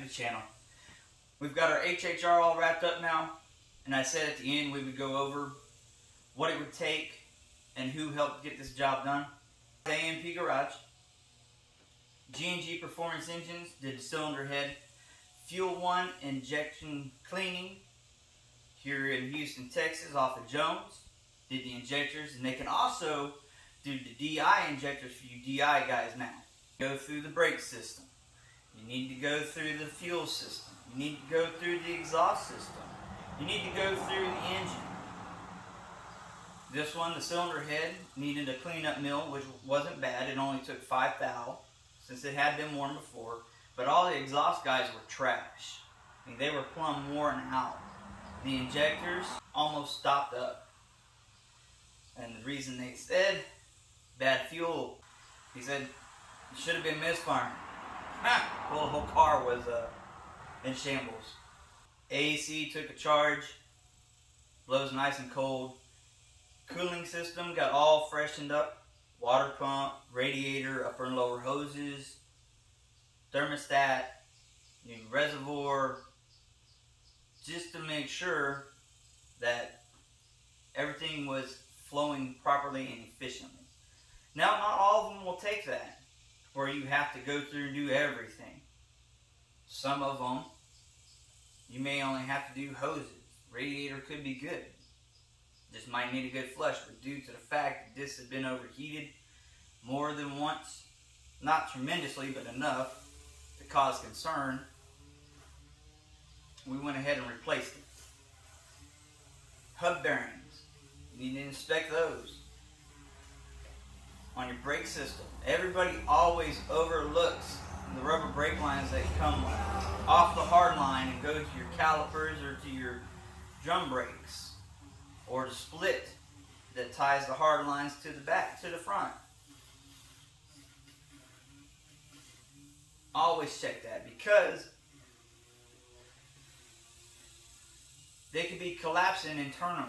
to the channel. We've got our HHR all wrapped up now, and I said at the end we would go over what it would take and who helped get this job done. AMP Garage, GPerformanceEngines did the cylinder head, Fuel One injection cleaning here in Houston, Texas off of Jones, did the injectors, and they can also do the DI injectors for you DI guys now. Go through the brake system. You need to go through the fuel system. You need to go through the exhaust system. You need to go through the engine. This one, the cylinder head, needed a cleanup mill, which wasn't bad. It only took 5 thou, since it had been worn before. But all the exhaust guys were trash. I mean, they were plumb worn out. The injectors almost stopped up. And the reason they said, bad fuel. He said, it should have been misfiring. Well, the whole car was in shambles. AC took a charge. Blows nice and cold. Cooling system got all freshened up. Water pump, radiator, upper and lower hoses, thermostat, new reservoir, just to make sure that everything was flowing properly and efficiently. Now, not all of them will take that, where you have to go through and do everything. Some of them, you may only have to do hoses. Radiator could be good. Just might need a good flush, but due to the fact that this has been overheated more than once, not tremendously, but enough to cause concern, we went ahead and replaced it. Hub bearings, you need to inspect those. On your brake system, everybody always overlooks the rubber brake lines that come off the hard line and go to your calipers or to your drum brakes, or the split that ties the hard lines to the back, to the front. Always check that, because they could be collapsing internally,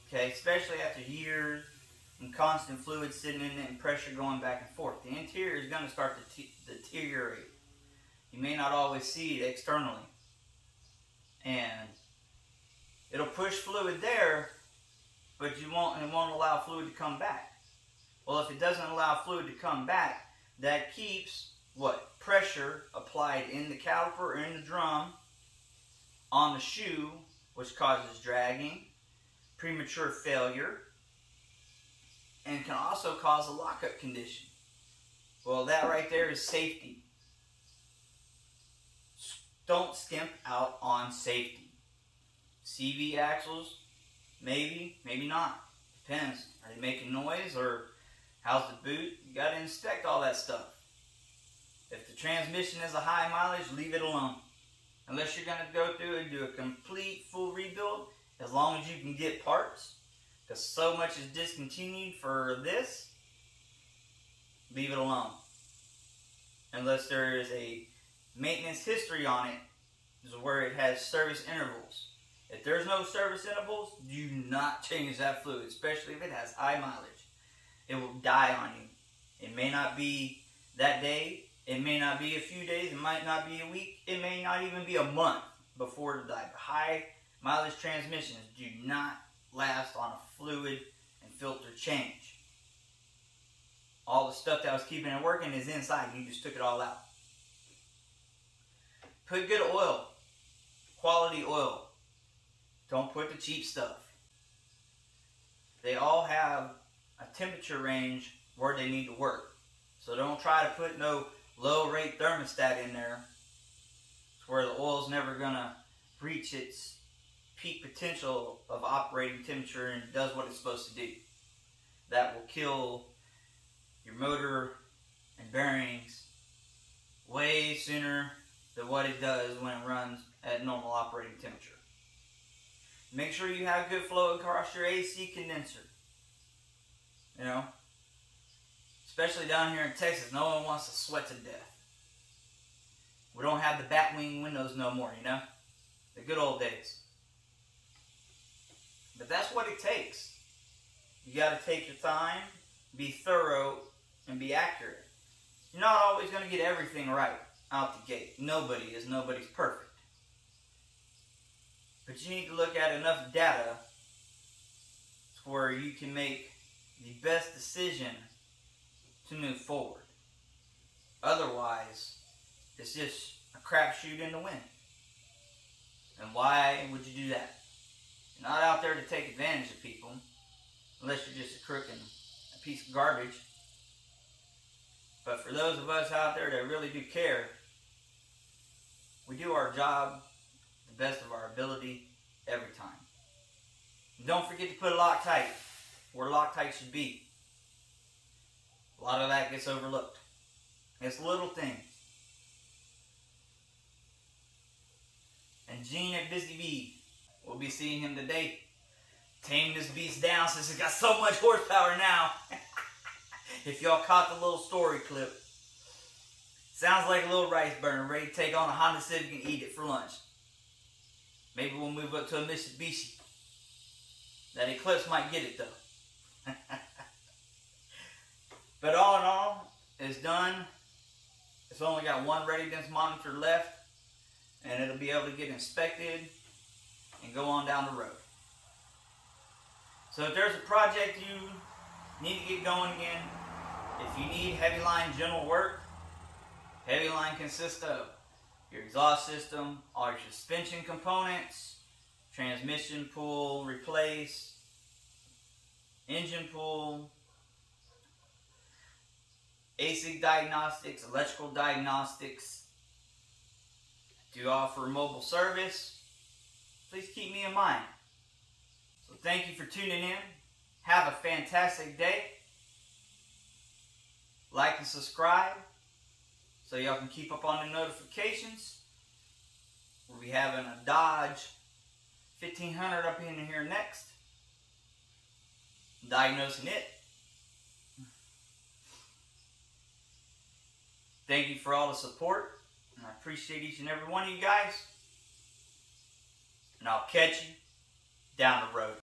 okay, especially after years and constant fluid sitting in it and pressure going back and forth. The interior is going to start to deteriorate. You may not always see it externally, and it'll push fluid there, but it won't allow fluid to come back. Well, if it doesn't allow fluid to come back, that keeps what? Pressure applied in the caliper or in the drum on the shoe, which causes dragging, premature failure, and can also cause a lockup condition. Well, that right there is safety. Don't skimp out on safety. CV axles, maybe, maybe not. Depends. Are they making noise, or how's the boot? You got to inspect all that stuff. If the transmission is a high mileage, leave it alone. Unless you're going to go through and do a complete full rebuild, as long as you can get parts, because so much is discontinued for this, leave it alone. Unless there is a maintenance history on it, is where it has service intervals. If there's no service intervals, do not change that fluid, especially if it has high mileage. It will die on you. It may not be that day, it may not be a few days, it might not be a week, it may not even be a month before it dies. High mileage transmissions do not last on a fluid and filter change. All the stuff that was keeping it working is inside, you just took it all out. Put good oil, quality oil. Don't put the cheap stuff. They all have a temperature range where they need to work. So don't try to put no low rate thermostat in there where the oil's never gonna reach its peak potential of operating temperature and does what it's supposed to do. That will kill your motor and bearings way sooner than what it does when it runs at normal operating temperature. Make sure you have good flow across your AC condenser. You know, especially down here in Texas, no one wants to sweat to death. We don't have the bat wing windows no more, you know, the good old days. But that's what it takes. You got to take your time, be thorough, and be accurate. You're not always going to get everything right. out the gate. Nobody's perfect. But you need to look at enough data to where you can make the best decision to move forward. Otherwise, it's just a crapshoot in the wind. And why would you do that? You're not out there to take advantage of people, unless you're just a crook and a piece of garbage. But for those of us out there that really do care, we do our job the best of our ability every time. And don't forget to put Loctite where Loctite should be. A lot of that gets overlooked. It's little things. And Gene at Busy Bee, we'll be seeing him today. Tame this beast down since it's got so much horsepower now. If y'all caught the little story clip. Sounds like a little rice burner ready to take on a Honda Civic and eat it for lunch. Maybe we'll move up to a Mitsubishi. That Eclipse might get it though. But all in all, it's done. It's only got one readiness monitor left, and it'll be able to get inspected and go on down the road. So if there's a project you need to get going again, if you need heavy line general work, heavy line consists of your exhaust system, all your suspension components, transmission pull, replace, engine pull, AC diagnostics, electrical diagnostics. Do offer mobile service. Please keep me in mind. So thank you for tuning in. Have a fantastic day. Like and subscribe so y'all can keep up on the notifications. We'll be having a Dodge 1500 up in here next. Diagnosing it. Thank you for all the support, and I appreciate each and every one of you guys. And I'll catch you down the road.